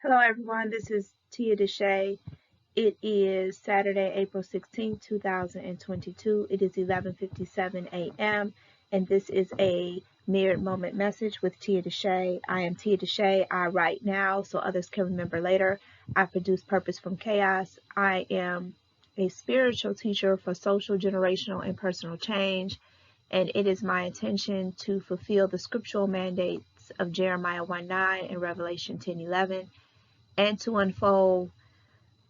Hello everyone, this is Tia DeShay. It is Saturday, April 16, 2022. It is 11:57 a.m. and this is a mirrored moment message with Tia DeShay. I am Tia DeShay. I write now so others can remember later. I produce Purpose from Chaos. I am a spiritual teacher for social, generational, and personal change, and it is my intention to fulfill the scriptural mandates of Jeremiah 1:9 and Revelation 10:11. And to unfold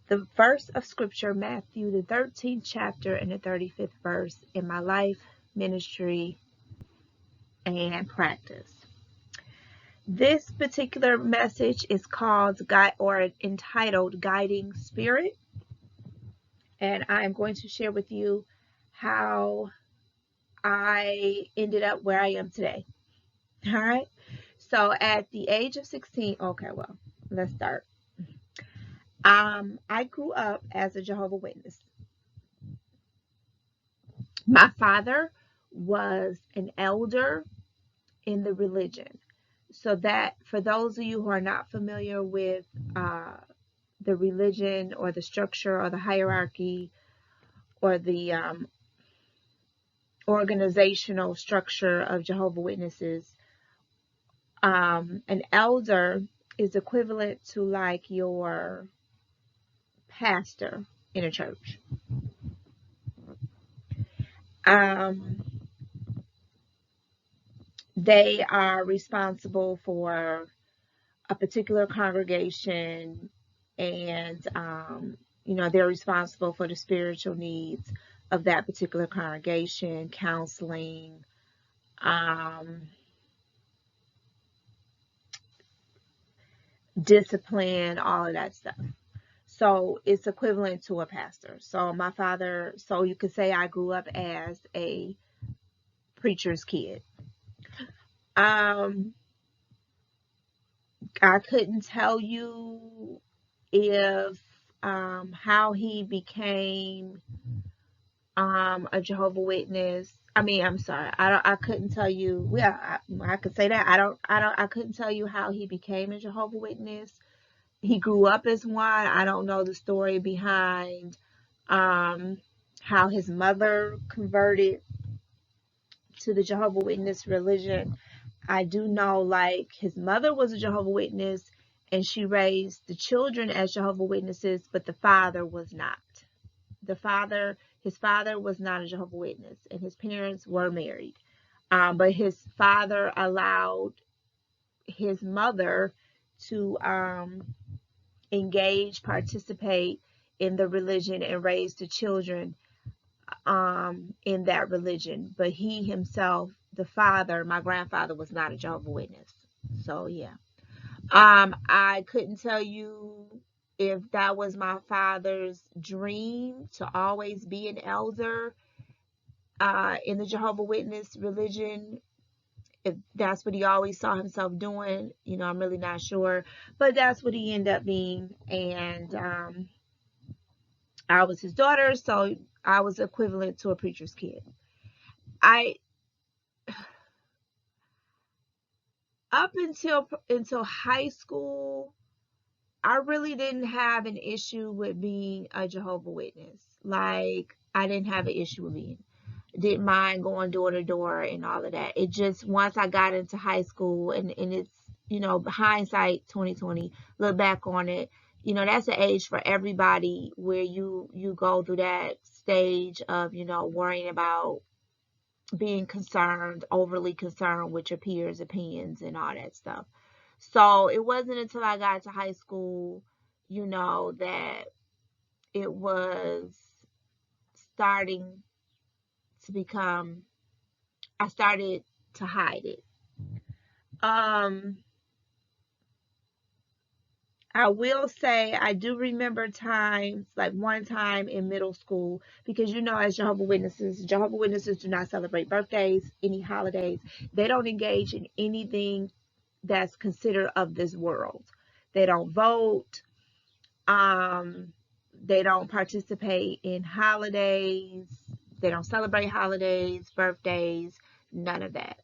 the verse of scripture, Matthew, the 13th chapter and the 35th verse in my life, ministry, and practice. This particular message is called entitled Guiding Spirit. And I'm going to share with you how I ended up where I am today. All right. So at the age of 16, let's start. I grew up as a Jehovah Witness. My father was an elder in the religion. So that for those of you who are not familiar with the religion or the structure or the hierarchy or the organizational structure of Jehovah Witnesses, an elder is equivalent to like your pastor in a church. They are responsible for a particular congregation, and they're responsible for the spiritual needs of that particular congregation, counseling, discipline, all of that stuff. So it's equivalent to a pastor. So my father, so you could say I grew up as a preacher's kid. I couldn't tell you if how he became a Jehovah Witness. I couldn't tell you. Yeah, I could say that. I couldn't tell you how he became a Jehovah Witness. He grew up as one. I don't know the story behind how his mother converted to the Jehovah Witness religion. I do know like his mother was a Jehovah Witness and she raised the children as Jehovah Witnesses, but the father was not. His father was not a Jehovah Witness, and his parents were married. But his father allowed his mother to engage, participate in the religion, and raise the children in that religion. But he himself, the father, my grandfather, was not a Jehovah Witness. So yeah. I couldn't tell you if that was my father's dream to always be an elder in the Jehovah Witness religion. If that's what he always saw himself doing, I'm really not sure. But that's what he ended up being. And I was his daughter, so I was equivalent to a preacher's kid. Up until high school, I really didn't have an issue with being a Jehovah Witness. Like, I didn't have an issue with didn't mind going door to door and all of that. It just, once I got into high school, and it's, hindsight 2020, look back on it, that's an age for everybody where you go through that stage of, worrying about being concerned, overly concerned with your peers' opinions and all that stuff. So it wasn't until I got to high school, that it was starting to become, I started to hide it. I will say I do remember times, like one time in middle school, because as Jehovah Witnesses do not celebrate birthdays, any holidays. They don't engage in anything that's considered of this world. They don't vote. They don't participate in holidays. They don't celebrate holidays, birthdays, none of that.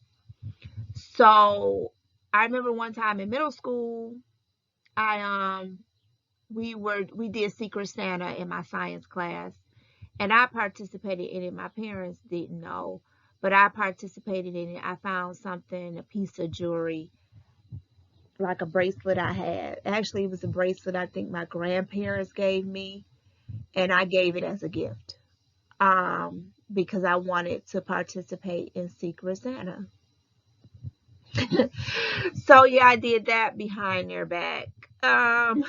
So I remember one time in middle school, we did Secret Santa in my science class, and I participated in it. My parents didn't know, but I participated in it. I found something, a piece of jewelry, like a bracelet I had. Actually, it was a bracelet I think my grandparents gave me, and I gave it as a gift. Because I wanted to participate in Secret Santa. So yeah, I did that behind their back. But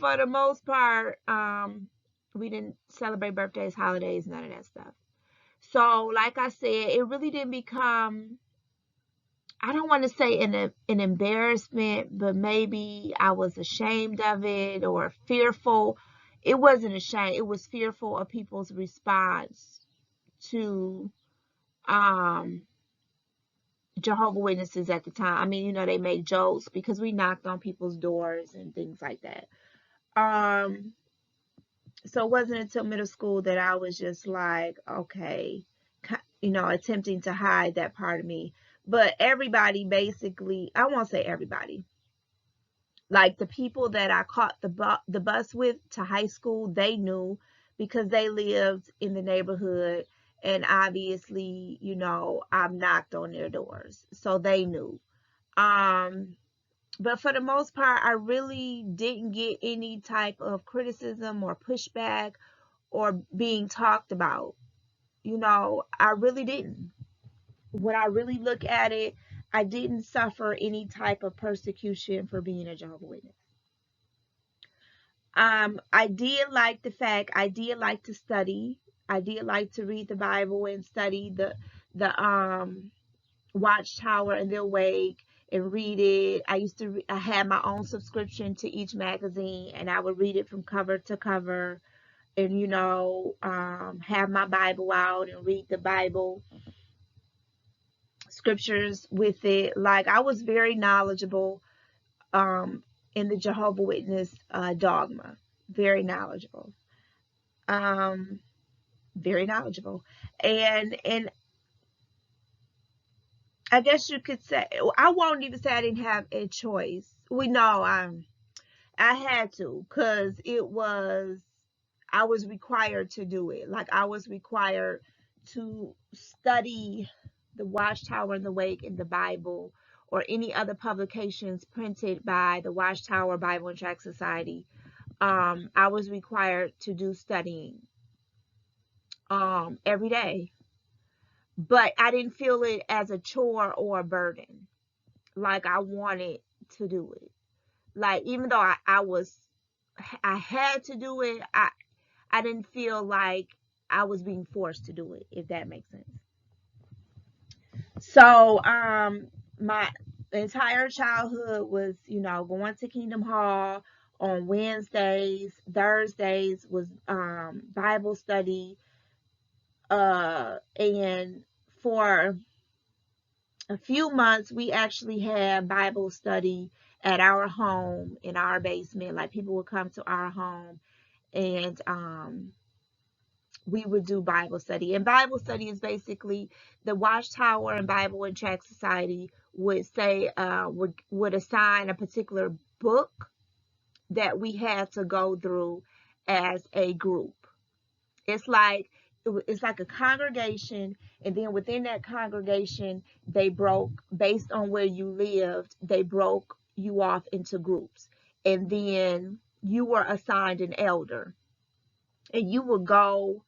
for the most part, we didn't celebrate birthdays, holidays, none of that stuff. So like I said, it really didn't become, I don't want to say an embarrassment, but maybe I was ashamed of it or fearful. It wasn't ashamed. It was fearful of people's response to Jehovah Witnesses at the time. I mean, you know, they make jokes because we knocked on people's doors and things like that. So it wasn't until middle school that I was just like, okay, you know, attempting to hide that part of me. But everybody basically, I won't say everybody, like the people that I caught the bus with to high school, they knew because they lived in the neighborhood, and obviously, you know, I've knocked on their doors, so they knew. But for the most part, I really didn't get any type of criticism or pushback or being talked about. You know, I really didn't. When I really look at it, I didn't suffer any type of persecution for being a Jehovah's Witness. I did like the fact, I did like to study. I did like to read the Bible and study the Watchtower and the Awake and read it. I had my own subscription to each magazine, and I would read it from cover to cover, and you know, have my Bible out and read the Bible scriptures with it. Like, I was very knowledgeable in the Jehovah Witness dogma. Very knowledgeable. Very knowledgeable. And I guess you could say, I won't even say I didn't have a choice. We know I had to, because I was required to do it. Like, I was required to study the Watchtower and the Wake in the Bible, or any other publications printed by the Watchtower Bible and Tract Society. I was required to do studying every day, but I didn't feel it as a chore or a burden. Like, I wanted to do it. Like, even though I had to do it, I didn't feel like I was being forced to do it, if that makes sense. So, my entire childhood was, you know, going to Kingdom Hall on Wednesdays. Thursdays was Bible study. And for a few months, we actually had Bible study at our home in our basement. Like, people would come to our home, and we would do Bible study. And Bible study is basically the Watchtower and Bible and Tract Society would say, would assign a particular book that we had to go through as a group. It's like a congregation, and then within that congregation, they broke, based on where you lived, they broke you off into groups, and then you were assigned an elder, and you would go.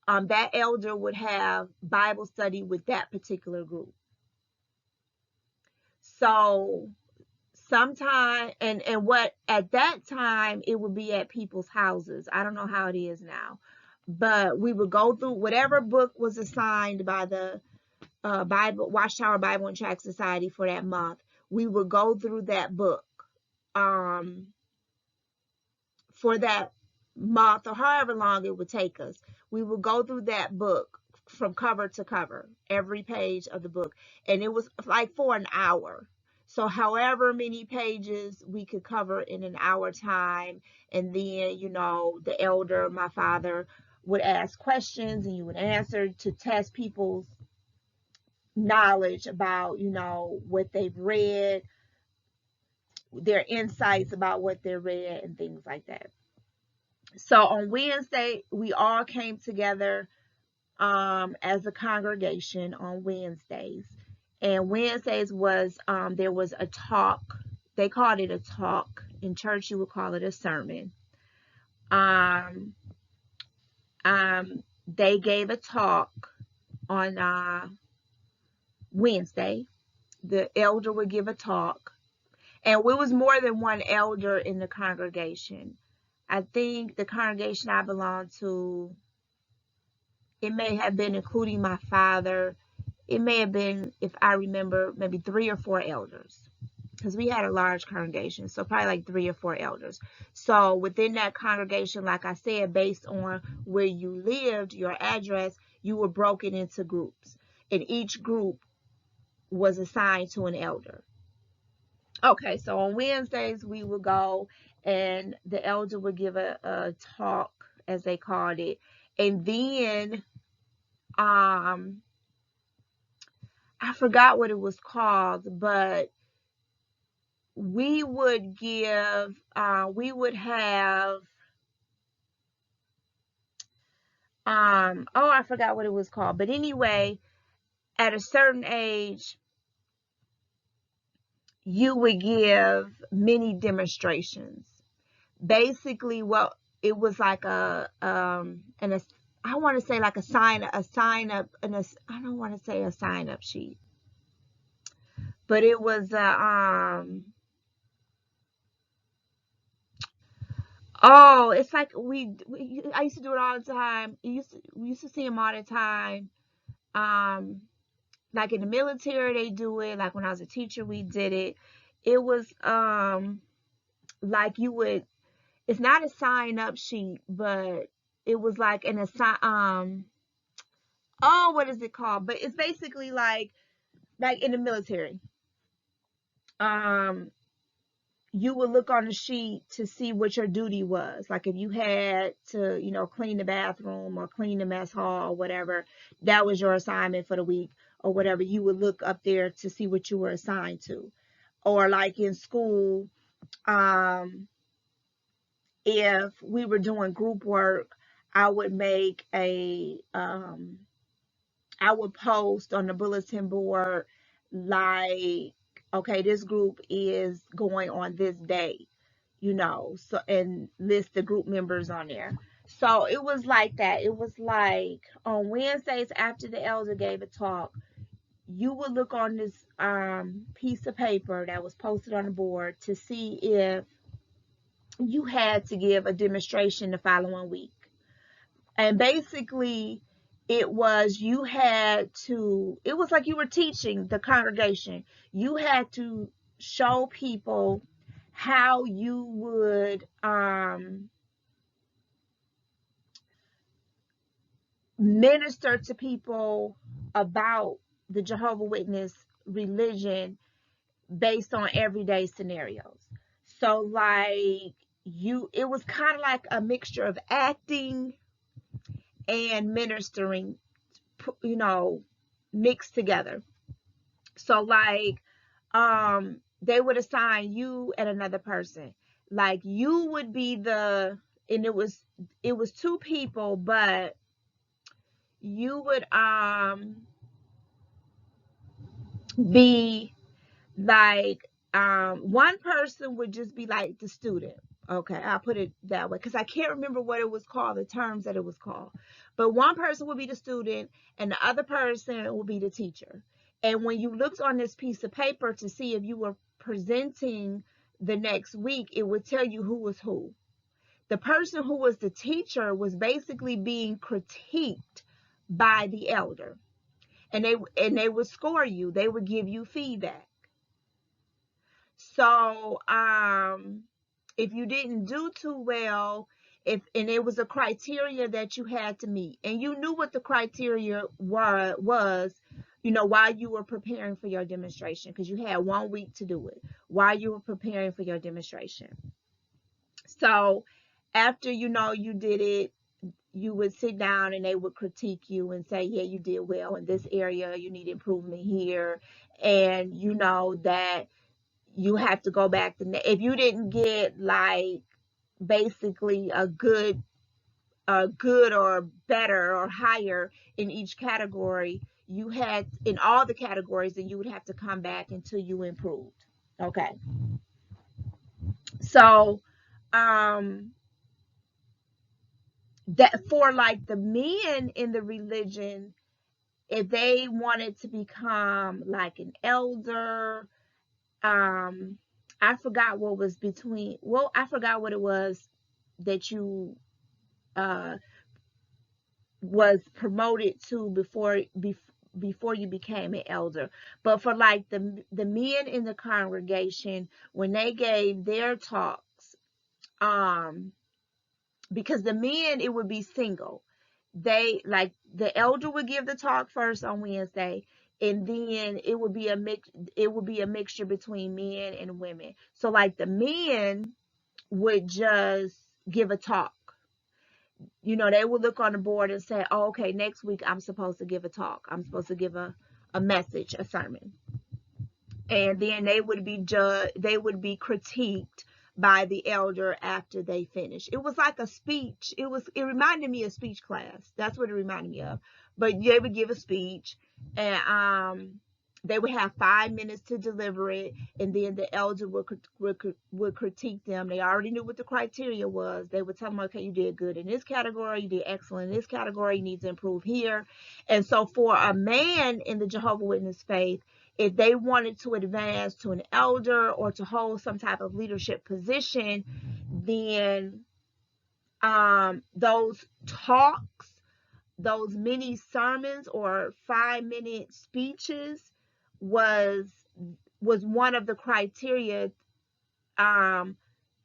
That elder would have Bible study with that particular group. So sometime, and what at that time, it would be at people's houses. I don't know how it is now, but we would go through whatever book was assigned by the Watchtower Bible and Tract Society for that month. We would go through that book for that month, or however long it would take us. We would go through that book from cover to cover, every page of the book, and it was like for an hour. So however many pages we could cover in an hour time, and then, you know, the elder, my father, would ask questions, and you would answer to test people's knowledge about, you know, what they've read, their insights about what they read and things like that. So on Wednesday, we all came together as a congregation on Wednesdays. And Wednesdays was there was a talk. They called it a talk. In church, you would call it a sermon. They gave a talk on Wednesday. The elder would give a talk. And it was more than one elder in the congregation. I think the congregation I belong to, it may have been including my father. It may have been, if I remember, maybe 3 or 4 elders. Because we had a large congregation, so probably like 3 or 4 elders. So within that congregation, like I said, based on where you lived, your address, you were broken into groups. And each group was assigned to an elder. Okay, so on Wednesdays, we would go and the elder would give a talk, as they called it. And then, I forgot what it was called, but we would give, we would have, oh, I forgot what it was called. But anyway, at a certain age, you would give mini demonstrations. Basically, what it was like I want to say like a sign up, and I don't want to say a sign up sheet, but it was oh, it's like I used to do it all the time. We used to see them all the time. Like in the military, they do it. Like when I was a teacher, we did it. It was like you would. It's not a sign up sheet, but it was like an assign. Oh, what is it called? But it's basically like in the military. You would look on the sheet to see what your duty was. Like if you had to, clean the bathroom or clean the mess hall or whatever, that was your assignment for the week or whatever. You would look up there to see what you were assigned to. Or like in school, if we were doing group work, I would make I would post on the bulletin board like, okay, this group is going on this day, so, and list the group members on there. So it was like that. It was like on Wednesdays after the elder gave a talk, you would look on this piece of paper that was posted on the board to see if you had to give a demonstration the following week. And basically, it was like you were teaching the congregation. You had to show people how you would minister to people about the Jehovah Witness religion based on everyday scenarios. So like it was kind of like a mixture of acting and ministering, mixed together. So like they would assign you and another person. Like you would be and it was 2 people, but you would be like one person would just be like the student. Okay, I'll put it that way because I can't remember what it was called, the terms that it was called. But one person would be the student and the other person would be the teacher. And when you looked on this piece of paper to see if you were presenting the next week, it would tell you who was who. The person who was the teacher was basically being critiqued by the elder. And they would score you. They would give you feedback. So if you didn't do too well, and it was a criteria that you had to meet, and you knew what the criteria was, while you were preparing for your demonstration, because you had 1 week to do it while you were preparing for your demonstration. So after you did it, you would sit down and they would critique you and say, yeah, you did well in this area, you need improvement here, and that you have to go back if you didn't get like basically a good or better or higher in each category, you had in all the categories, then you would have to come back until you improved. Okay. So that for like the men in the religion, if they wanted to become like an elder, I forgot what was between, well, I forgot what it was that you was promoted to before you became an elder. But for like the men in the congregation, when they gave their talks, because the men, it would be single. They like the elder would give the talk first on Wednesday, and then it would be a mixture between men and women. So like the men would just give a talk. They would look on the board and say, oh, okay, next week I'm supposed to give a talk. I'm supposed to give a message, a sermon. And then they would be critiqued by the elder after they finish. It was like a speech. It reminded me of speech class. That's what it reminded me of. But they would give a speech, and they would have 5 minutes to deliver it, and then the elder would critique them. They already knew what the criteria was. They would tell them, okay, you did good in this category, you did excellent in this category, you need to improve here. And so for a man in the Jehovah Witness faith, if they wanted to advance to an elder or to hold some type of leadership position, then those talks, those mini sermons or 5-minute speeches was one of the criteria to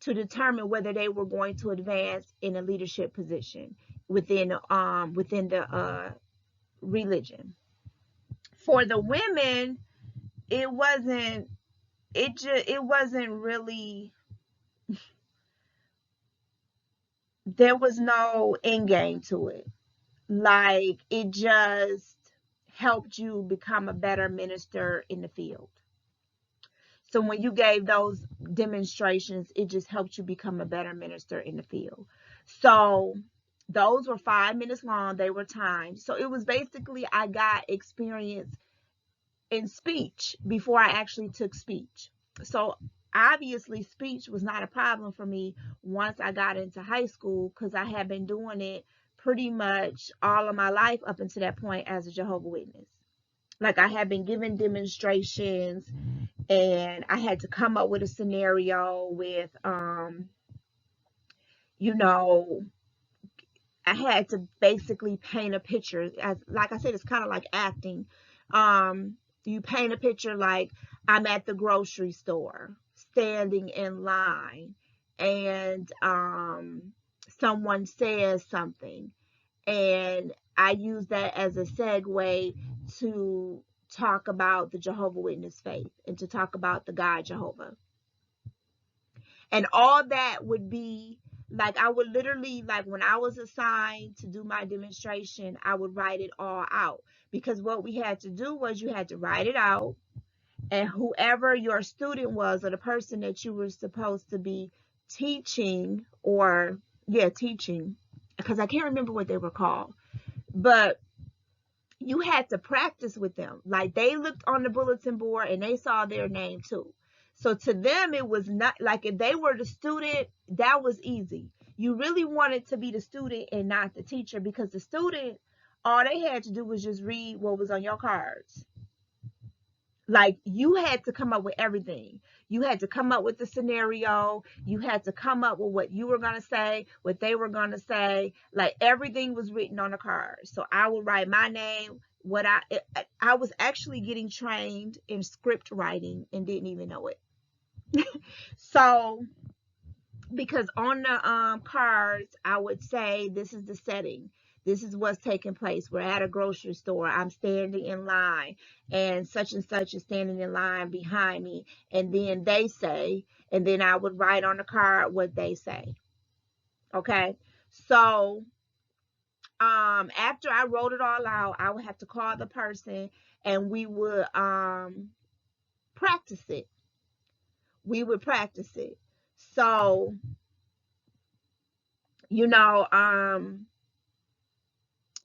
determine whether they were going to advance in a leadership position within the religion. For the women, it wasn't really, there was no end game to it. Like, it just helped you become a better minister in the field. So when you gave those demonstrations, it just helped you become a better minister in the field. So those were 5 minutes long. They were timed. So it was basically, I got experience in speech before I actually took speech. So obviously speech was not a problem for me once I got into high school, because I had been doing it pretty much all of my life up until that point as a Jehovah Witness. Like, I had been given demonstrations, and I had to come up with a scenario with I had to basically paint a picture. Like I said, it's kind of like acting. You paint a picture like I'm at the grocery store standing in line, and someone says something, and I use that as a segue to talk about the Jehovah Witness faith and to talk about the God Jehovah. And all that would be like, I would literally, like, when I was assigned to do my demonstration, I would write it all out, because what we had to do was you had to write it out, and whoever your student was, or the person that you were supposed to be teaching, because I can't remember what they were called, but you had to practice with them. Like, they looked on the bulletin board and they saw their name too. So to them, it was not like, if they were the student, that was easy. You really wanted to be the student and not the teacher, because the student, all they had to do was just read what was on your cards. Like, you had to come up with everything. You had to come up with the scenario. You had to come up with what you were going to say, what they were going to say. Like, everything was written on the card. So I would write my name, I was actually getting trained in script writing and didn't even know it. So, because on the cards, I would say, this is the setting. This is what's taking place. We're at a grocery store. I'm standing in line, and such is standing in line behind me. And then they say, and then I would write on the card what they say. Okay. So, after I wrote it all out, I would have to call the person, and we would, practice it. we would practice it. So, you know,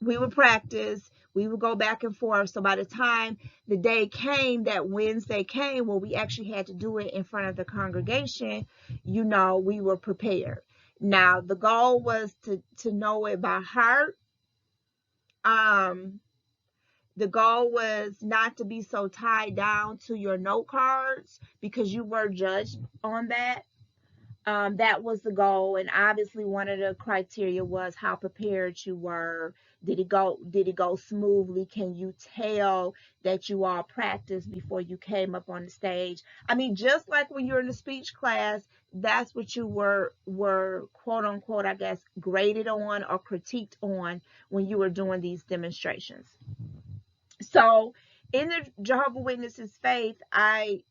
we would practice, we would go back and forth. So by the time the day came, that Wednesday came, where we actually had to do it in front of the congregation, you know, we were prepared. Now the goal was to know it by heart. The goal was not to be so tied down to your note cards, because you were judged on that. That was the goal, and obviously one of the criteria was how prepared you were. Did it go smoothly? Can you tell that you all practiced before you came up on the stage? I mean, just like when you're in the speech class, that's what you were quote unquote, I guess, graded on or critiqued on when you were doing these demonstrations. So in the Jehovah's Witnesses faith, I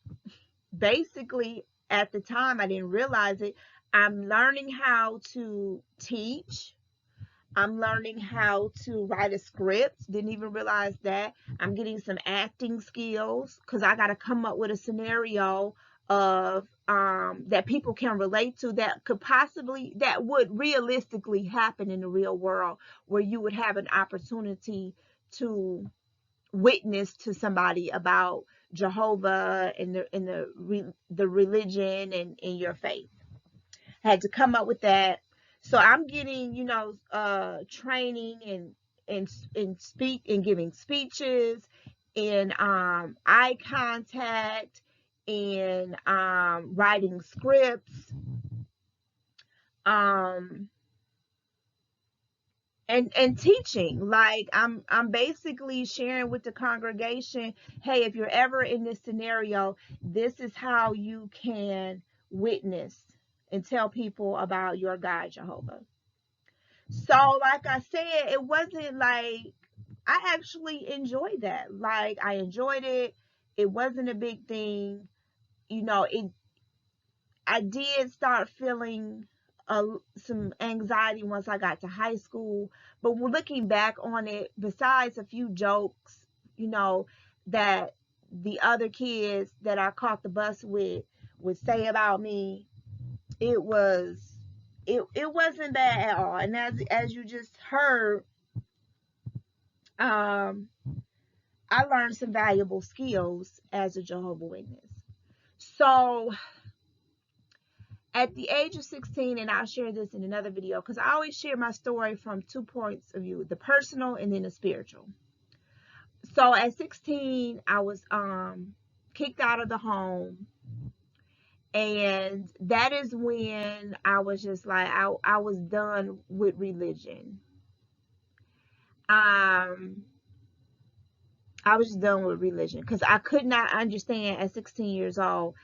basically, at the time, I didn't realize it, I'm learning how to teach. I'm learning how to write a script. Didn't even realize that. I'm getting some acting skills, because I got to come up with a scenario of that people can relate to, that would realistically happen in the real world, where you would have an opportunity to witness to somebody about Jehovah and the religion and in your faith. Had to come up with that. So I'm getting, you know, training and speak and giving speeches, and eye contact, and writing scripts, and teaching. Like I'm basically sharing with the congregation, hey, if you're ever in this scenario, this is how you can witness and tell people about your God Jehovah. So like I said, it wasn't like, I actually enjoyed that. Like I enjoyed it. It wasn't a big thing. You know, I did start feeling some anxiety once I got to high school. But looking back on it, besides a few jokes, you know, that the other kids that I caught the bus with would say about me, it wasn't bad at all. And as you just heard, I learned some valuable skills as a Jehovah's Witness. So at the age of 16, and I'll share this in another video, because I always share my story from 2 points of view, the personal and then the spiritual. So at 16, I was kicked out of the home, and that is when I was just like, I was done with religion. I was just done with religion, because I could not understand at 16 years old.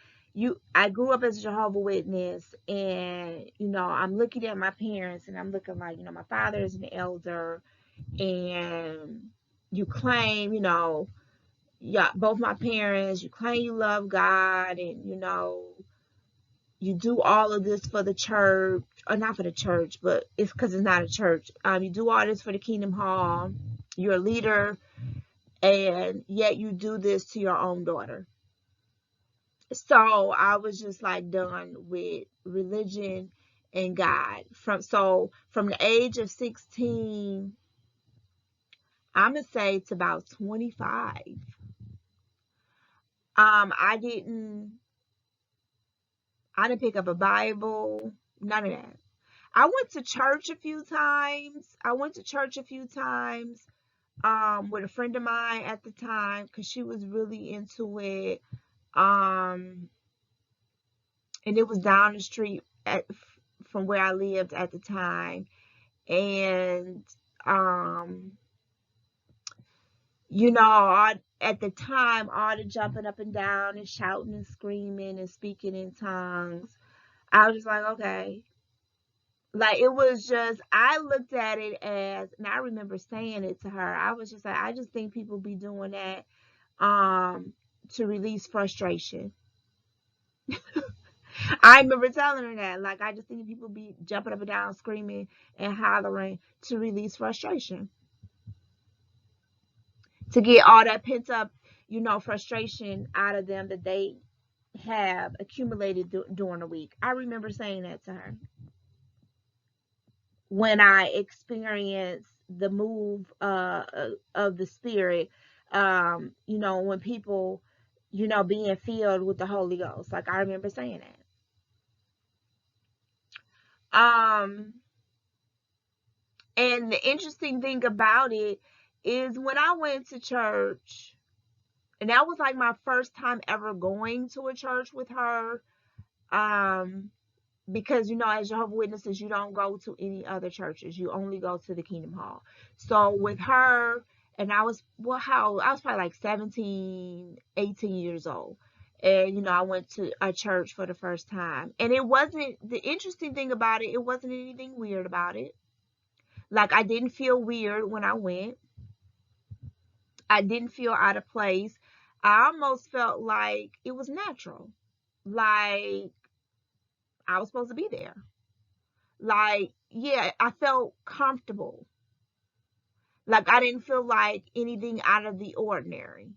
I grew up as a Jehovah's Witness, and you know, I'm looking at my parents, and I'm looking like, you know, my father is an elder, and you claim, you know, yeah, both my parents, you claim you love God, and you know, you do all of this for the church, or not for the church, but it's because it's not a church. You do all this for the Kingdom Hall. You're a leader, and yet you do this to your own daughter. So I was just like done with religion and God. From the age of 16, I'm gonna say to about 25, I didn't pick up a Bible, none of that. I went to church a few times. With a friend of mine at the time, because she was really into it. And it was down the street from where I lived at the time. And, you know, at the time, all the jumping up and down and shouting and screaming and speaking in tongues, I was just like, okay. Like, it was just, I looked at it as, and I remember saying it to her, I was just like, I just think people be doing that to release frustration. I remember telling her that, like, I just think people be jumping up and down, screaming and hollering to release frustration, to get all that pent up, you know, frustration out of them that they have accumulated during the week. I remember saying that to her when I experienced the move of the Spirit. When people, being filled with the Holy Ghost. Like, I remember saying that. And the interesting thing about it is when I went to church, and that was like my first time ever going to a church with her. Because as Jehovah's Witnesses, you don't go to any other churches. You only go to the Kingdom Hall. So with her, and I was probably like 17, 18 years old. And, I went to a church for the first time. And the interesting thing about it wasn't anything weird about it. Like, I didn't feel weird when I went. I didn't feel out of place. I almost felt like it was natural. Like, I was supposed to be there. Like, yeah, I felt comfortable. Like, I didn't feel like anything out of the ordinary.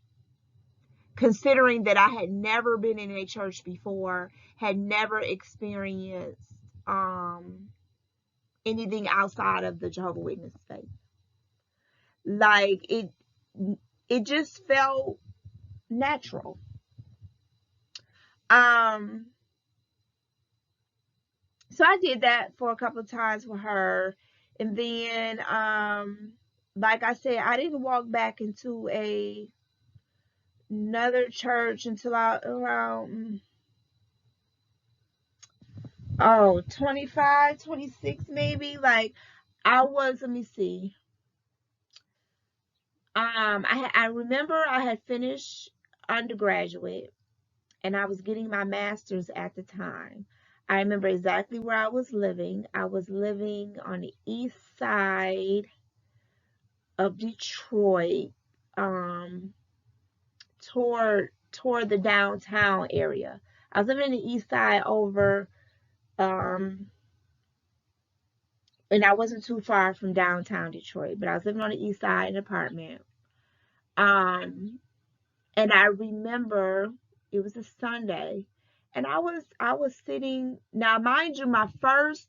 Considering that I had never been in a church before, had never experienced anything outside of the Jehovah's Witness faith. Like, it just felt natural. So I did that for a couple of times with her. And then, like I said, I didn't walk back into another church until around 25, 26 maybe. Like, let me see. I remember I had finished undergraduate and I was getting my master's at the time. I remember exactly where I was living. I was living on the east side of Detroit, toward the downtown area. I was living in the east side over, and I wasn't too far from downtown Detroit, but I was living on the east side in an apartment. And I remember it was a Sunday, and I was sitting. Now, mind you, my first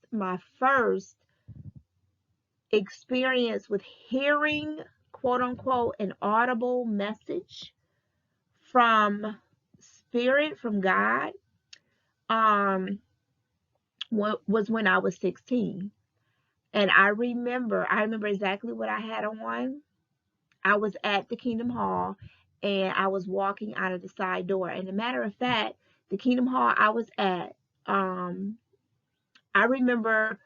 experience with hearing, quote unquote, an audible message from Spirit, from God, was when I was 16. And I remember exactly what I had on. I was at the Kingdom Hall, and I was walking out of the side door. And as a matter of fact, the Kingdom Hall I was at, I remember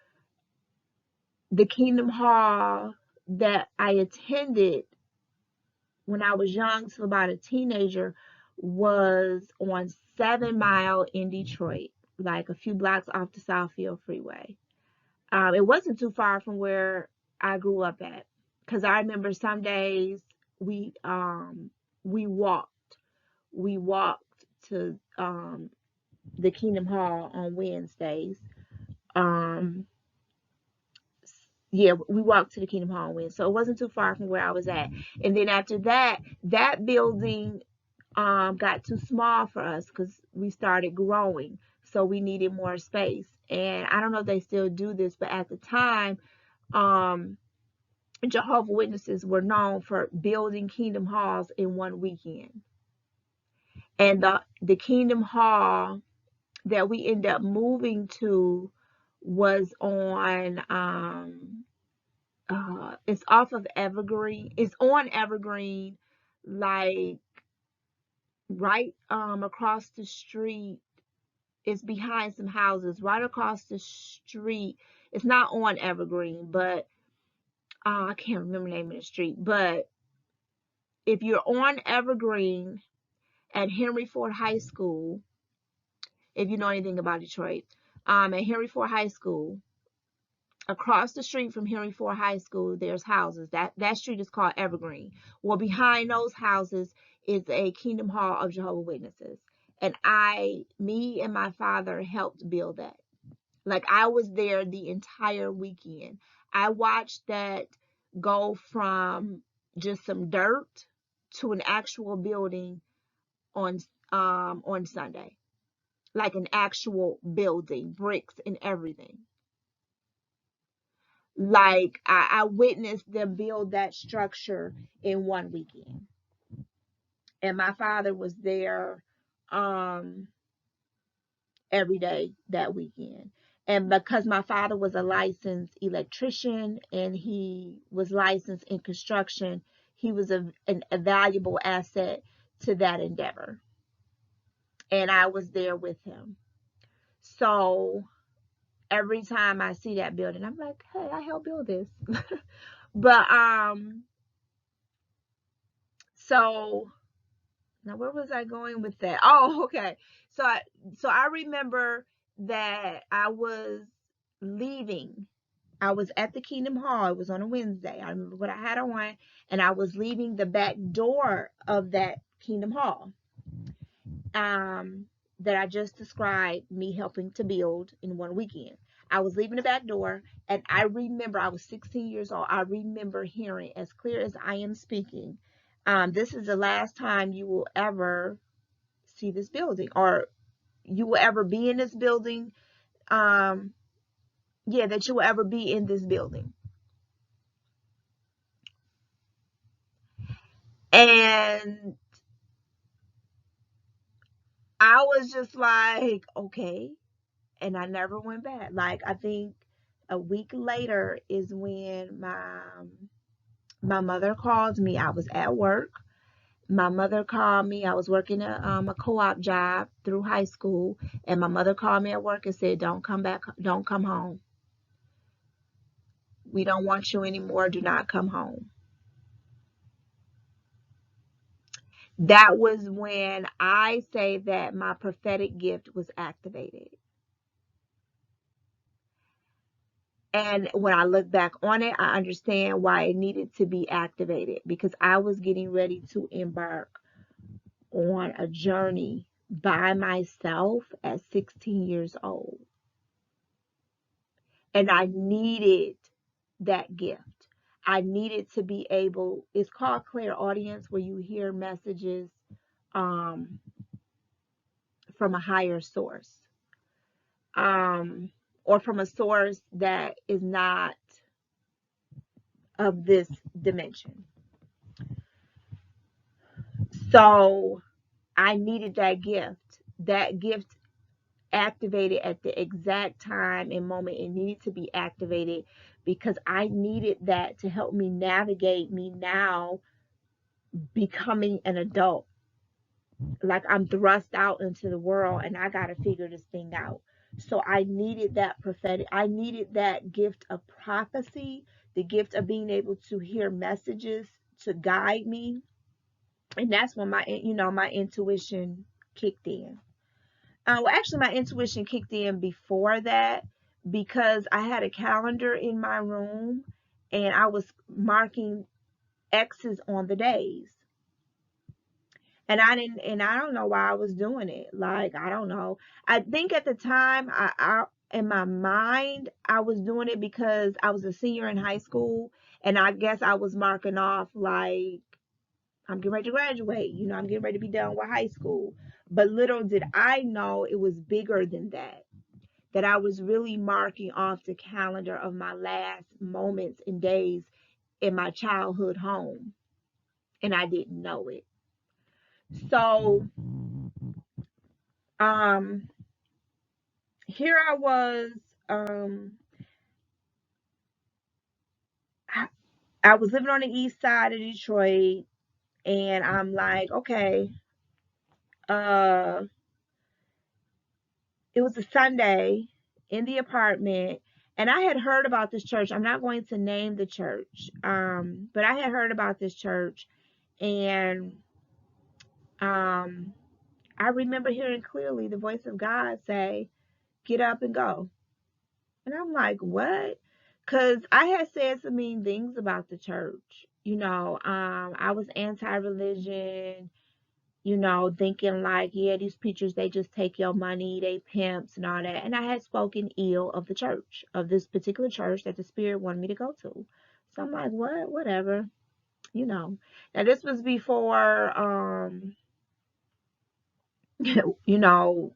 the Kingdom Hall that I attended when I was young, till about a teenager, was on 7 Mile in Detroit, like a few blocks off the Southfield Freeway. It wasn't too far from where I grew up at, because I remember some days we walked to the Kingdom Hall on Wednesdays. Yeah, we walked to the Kingdom Hall on Wednesdays, so it wasn't too far from where I was at. And then after that, that building got too small for us because we started growing, so we needed more space. And I don't know if they still do this, but at the time, Jehovah's Witnesses were known for building Kingdom Halls in one weekend. And the Kingdom Hall that we ended up moving to was on it's off of Evergreen. It's on Evergreen, like right across the street. It's behind some houses right across the street. It's not on Evergreen, but I can't remember the name of the street. But if you're on Evergreen at Henry Ford High School, if you know anything about Detroit, at Henry Ford High School, across the street from Henry Ford High School, there's houses. That street is called Evergreen. Well, behind those houses is a Kingdom Hall of Jehovah's Witnesses. And me and my father helped build that. Like, I was there the entire weekend. I watched that go from just some dirt to an actual building on Sunday. like an actual building, bricks and everything. Like I witnessed them build that structure in one weekend. And my father was there every day that weekend. And because my father was a licensed electrician and he was licensed in construction, he was a valuable asset to that endeavor. And I was there with him. So every time I see that building, I'm like, hey, I helped build this. But so now where was I going with that? Oh, okay. So I remember that I was leaving. I was at the Kingdom Hall. It was on a Wednesday. I remember what I had on, and I was leaving the back door of that Kingdom Hall. That I just described me helping to build in one weekend. I was leaving the back door, and I remember I was 16 years old. I remember hearing as clear as I am speaking, this is the last time you will ever see this building, or you will ever be in this building. Yeah, that you will ever be in this building. And I was just like, okay. And I never went back. Like, I think a week later is when my mother called me. I was at work. My mother called me. I was working a co-op job through high school, and my mother called me at work and said, "Don't come back. Don't come home. We don't want you anymore. Do not come home." That was when I say that my prophetic gift was activated. And when I look back on it, I understand why it needed to be activated, because I was getting ready to embark on a journey by myself at 16 years old. And I needed that gift. I needed to be able, it's called clairaudience, where you hear messages um, from a higher source, um, or from a source that is not of this dimension. So I needed that gift. That gift activated at the exact time and moment it needed to be activated, because I needed that to help me navigate me now becoming an adult. Like, I'm thrust out into the world and I got to figure this thing out. So I needed that prophetic, I needed that gift of prophecy, the gift of being able to hear messages to guide me. And that's when my intuition kicked in. Well, actually, my intuition kicked in before that, because I had a calendar in my room and I was marking X's on the days. And I don't know why I was doing it. Like, I don't know. I think at the time, I in my mind, I was doing it because I was a senior in high school, and I guess I was marking off like, I'm getting ready to graduate. I'm getting ready to be done with high school. But little did I know it was bigger than that. That I was really marking off the calendar of my last moments and days in my childhood home. And I didn't know it. So, um, here I was, I, I was living on the east side of Detroit, and I'm like, okay, uh, it was a Sunday in the apartment, and I had heard about this church. I'm not going to name the church, but I had heard about this church, and um, I remember hearing clearly the voice of God say, "Get up and go." And I'm like, "What?" Because I had said some mean things about the church. I was anti-religion. Thinking like, yeah, these preachers, they just take your money, they pimps and all that. And I had spoken ill of the church, of this particular church that the Spirit wanted me to go to. So I'm like, what? Whatever. Now this was before, you know,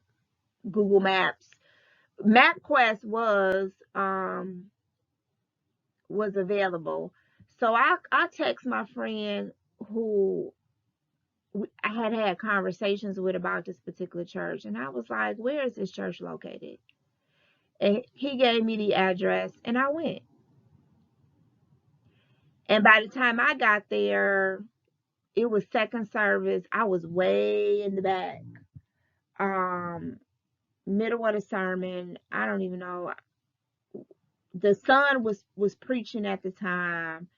Google Maps. MapQuest was available. So I text my friend who I had conversations with about this particular church, and I was like, "Where is this church located?" And he gave me the address, and I went. And by the time I got there, it was second service. I was way in the back, um, middle of the sermon. I don't even know. The son was preaching at the time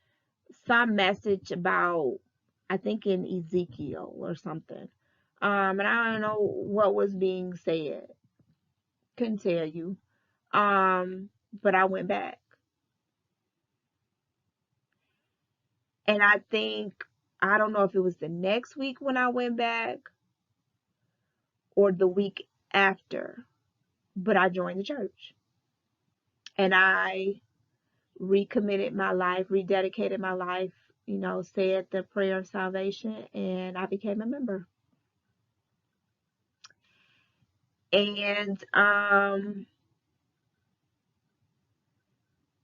some message about, I think, in Ezekiel or something. And I don't know what was being said. Couldn't tell you. But I went back. And I think, I don't know if it was the next week when I went back or the week after, but I joined the church. And I recommitted my life, rededicated my life, said the prayer of salvation, and I became a member. And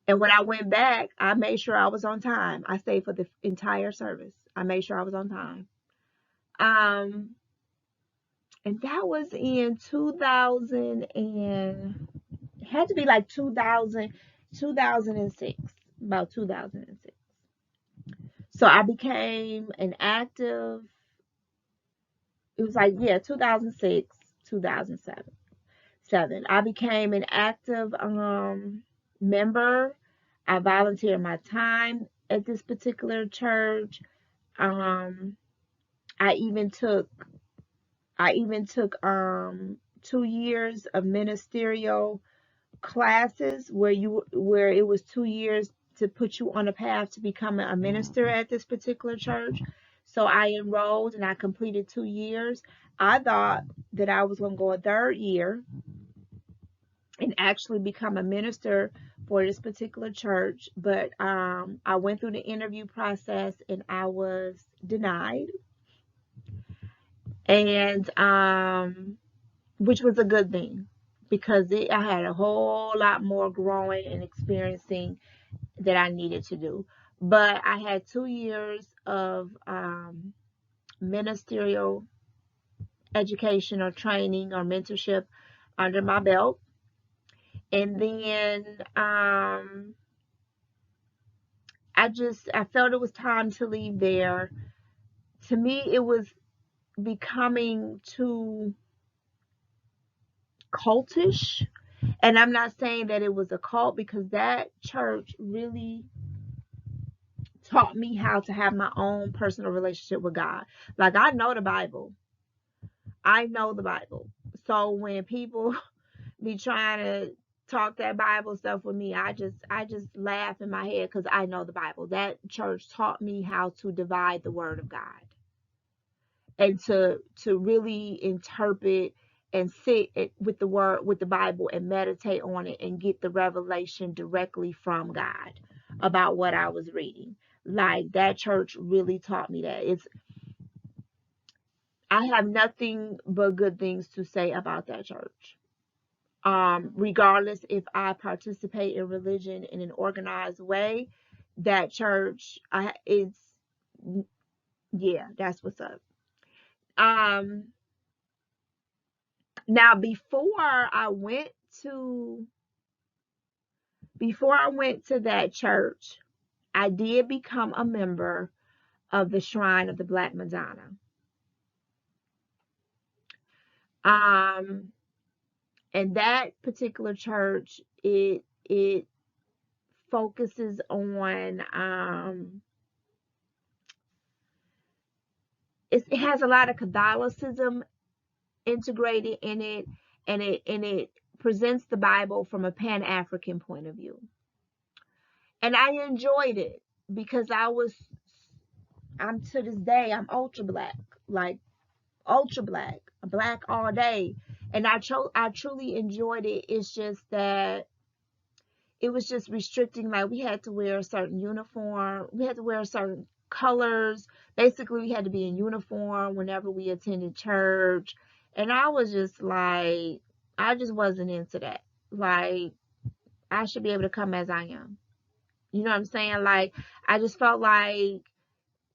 when I went back, I made sure I was on time. I stayed for the entire service. I made sure I was on time. And that was in 2000, and it had to be like 2006, about 2006. So I became an active, it was like, yeah, 2006, 2007. I became an active member. I volunteered my time at this particular church. Um, I even took 2 years of ministerial classes where it was 2 years to put you on a path to becoming a minister at this particular church. So I enrolled and I completed 2 years. I thought that I was going to go a third year and actually become a minister for this particular church, but I went through the interview process and I was denied, and which was a good thing, because I had a whole lot more growing and experiencing that I needed to do. But I had 2 years of ministerial education or training or mentorship under my belt. And then I felt it was time to leave there. To me, it was becoming too cultish. And I'm not saying that it was a cult, because that church really taught me how to have my own personal relationship with God. Like, I know the Bible. I know the Bible. So when people be trying to talk that Bible stuff with me, I just laugh in my head, because I know the Bible. That church taught me how to divide the word of God, and to really interpret and sit with the word, with the Bible, and meditate on it and get the revelation directly from God about what I was reading. Like, that church really taught me that. I have nothing but good things to say about that church. Regardless if I participate in religion in an organized way, that church, yeah, that's what's up. Now, before I went to that church, I did become a member of the Shrine of the Black Madonna. And that particular church, it focuses on it has a lot of Catholicism integrated in it, and it presents the Bible from a Pan-African point of view. And I enjoyed it, because I'm to this day, I'm ultra black, like ultra black, black all day. And I truly enjoyed it. It's just that it was just restricting. Like, we had to wear a certain uniform, we had to wear certain colors. Basically, we had to be in uniform whenever we attended church. And I was just like, I just wasn't into that. Like, I should be able to come as I am. You know what I'm saying? Like, I just felt like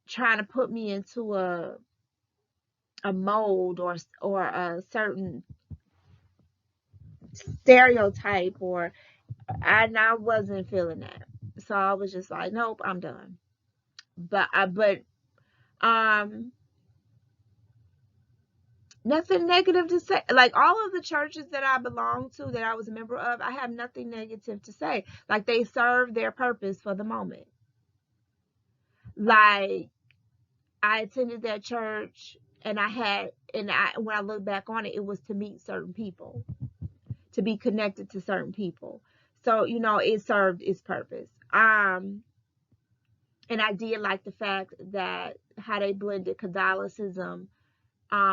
trying to put me into a mold or a certain stereotype, or I wasn't feeling that. So I was just like, nope, I'm done. But um nothing negative to say. Like, all of the churches that I belonged to, that I was a member of, I have nothing negative to say. Like, they serve their purpose for the moment. Like, I attended that church, and when I look back on it, it was to meet certain people, to be connected to certain people. So, it served its purpose. And I did like the fact that how they blended Catholicism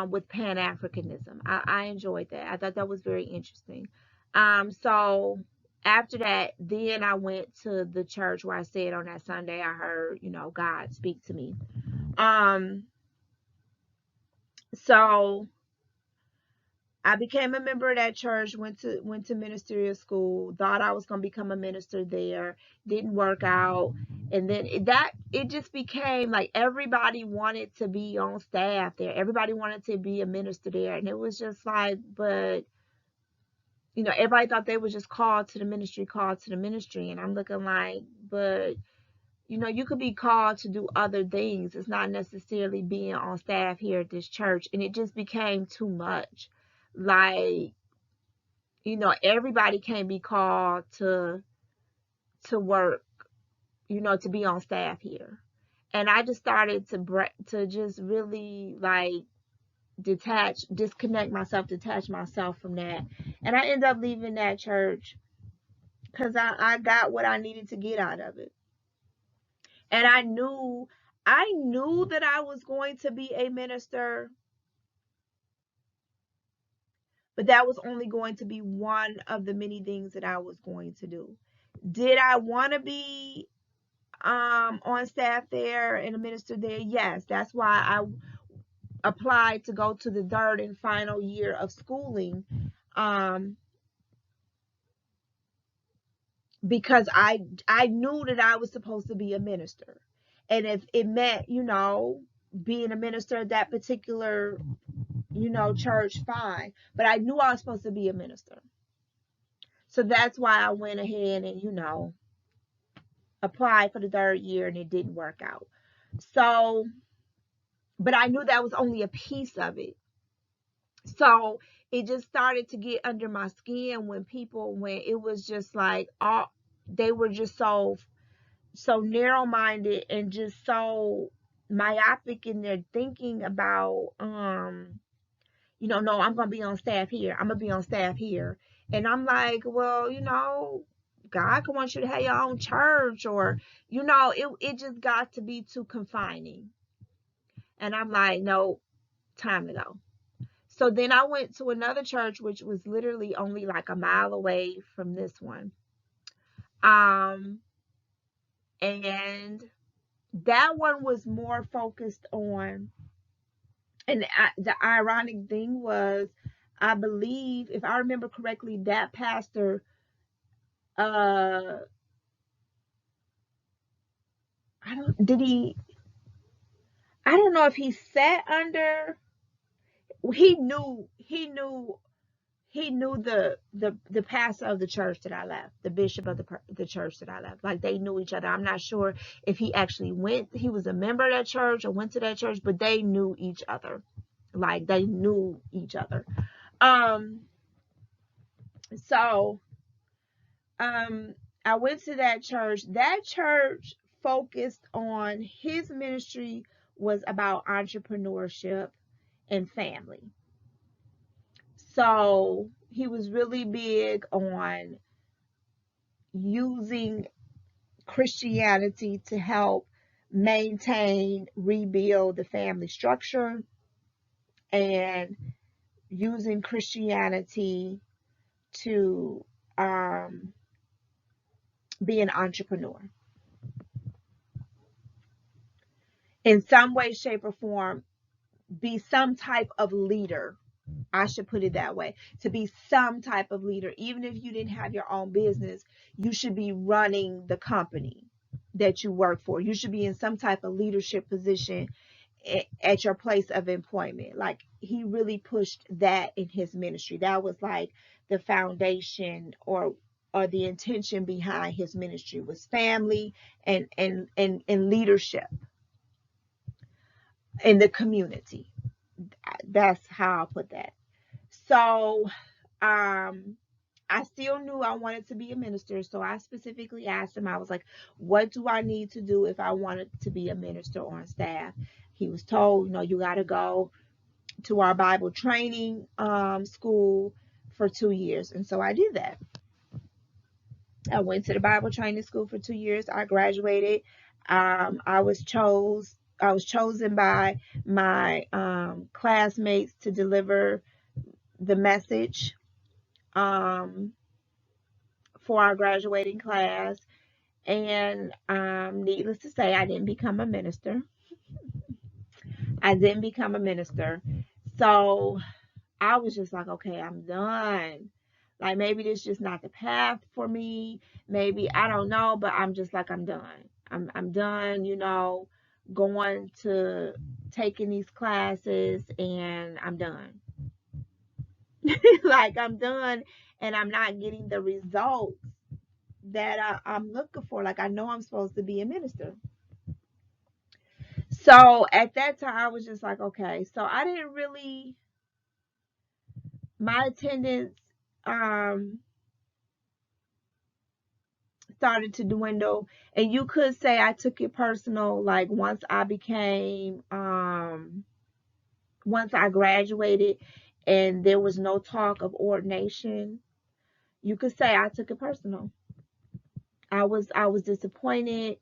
with Pan-Africanism. I enjoyed that. I thought that was very interesting. So after that, then I went to the church where I said on that Sunday I heard, God speak to me. So I became a member of that church, went to ministerial school, thought I was going to become a minister there, didn't work out. And then it just became like everybody wanted to be on staff there. Everybody wanted to be a minister there. And it was just like, but, everybody thought they was just called to the ministry. And I'm looking like, but, you could be called to do other things. It's not necessarily being on staff here at this church. And it just became too much. Like, everybody can't be called to work, to be on staff here. And I just started to just really like detach myself from that. And I ended up leaving that church because I got what I needed to get out of it. And I knew that I was going to be a minister, but that was only going to be one of the many things that I was going to do. Did I want to be on staff there and a minister there? Yes. That's why I applied to go to the third and final year of schooling, because I knew that I was supposed to be a minister. And if it meant, being a minister at that particular, church, fine. But I knew I was supposed to be a minister. So that's why I went ahead and, applied for the third year, and it didn't work out. So, but I knew that was only a piece of it. So it just started to get under my skin when it was just like, they were just so narrow-minded and just so myopic in their thinking about, no, I'm going to be on staff here. I'm going to be on staff here. And I'm like, well, God can want you to have your own church, or, it just got to be too confining. And I'm like, no, time to go. So then I went to another church, which was literally only like a mile away from this one. And that one was more focused on, and the ironic thing was, I believe, if I remember correctly, that pastor, I don't know if he sat under, he knew the pastor of the church that I left, the bishop of the church that I left. Like, they knew each other. I'm not sure if he was a member of that church or went to that church, but they knew each other. Like, they knew each other. So, I went to that church. That church focused on, his ministry was about entrepreneurship and family. So he was really big on using Christianity to help rebuild the family structure, and using Christianity to be an entrepreneur in some way, shape, or form, be some type of leader I should put it that way. To be some type of leader, even if you didn't have your own business, you should be running the company that you work for. You should be in some type of leadership position at your place of employment. Like, he really pushed that in his ministry. That was like the foundation, or the intention behind his ministry, was family and leadership in the community. That's how I put that. So I still knew I wanted to be a minister. So I specifically asked him, I was like, what do I need to do if I wanted to be a minister on staff? He was told, you got to go to our Bible training school for 2 years. And so I did that. I went to the Bible training school for 2 years. I graduated. I was chosen by my classmates to deliver the message for our graduating class. And needless to say, I didn't become a minister. So I was just like, okay, I'm done. Like, maybe this is just not the path for me. Maybe, I don't know, but I'm just like, I'm done. I'm done, going to taking these classes, and I'm done. Like, I'm done, and I'm not getting the results that I'm looking for. Like, I know I'm supposed to be a minister. So at that time, I was just like, okay. So I didn't really, my attendance started to dwindle, and you could say I took it personal. Like, once I graduated and there was no talk of ordination, you could say I took it personal. I was disappointed.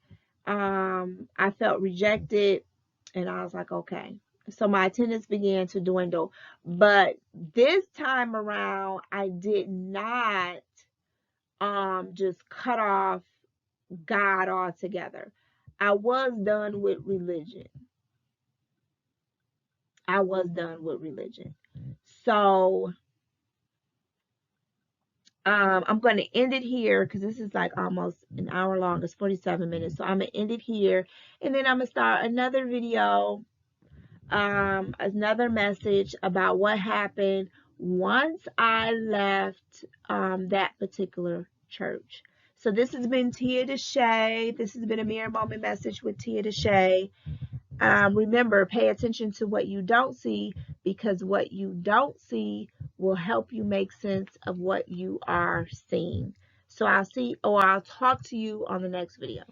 I felt rejected, and I was like, okay. So my attendance began to dwindle. But this time around, I did not just cut off God altogether. I was done with religion. So I'm going to end it here, because this is like almost an hour long. It's 47 minutes. So I'm going to end it here, and then I'm going to start another video, another message about what happened once I left that particular church. So this has been Tia DeShay. This has been a Mirror Moment Message with Tia DeShay. Remember, pay attention to what you don't see, because what you don't see will help you make sense of what you are seeing. So I'll talk to you on the next video.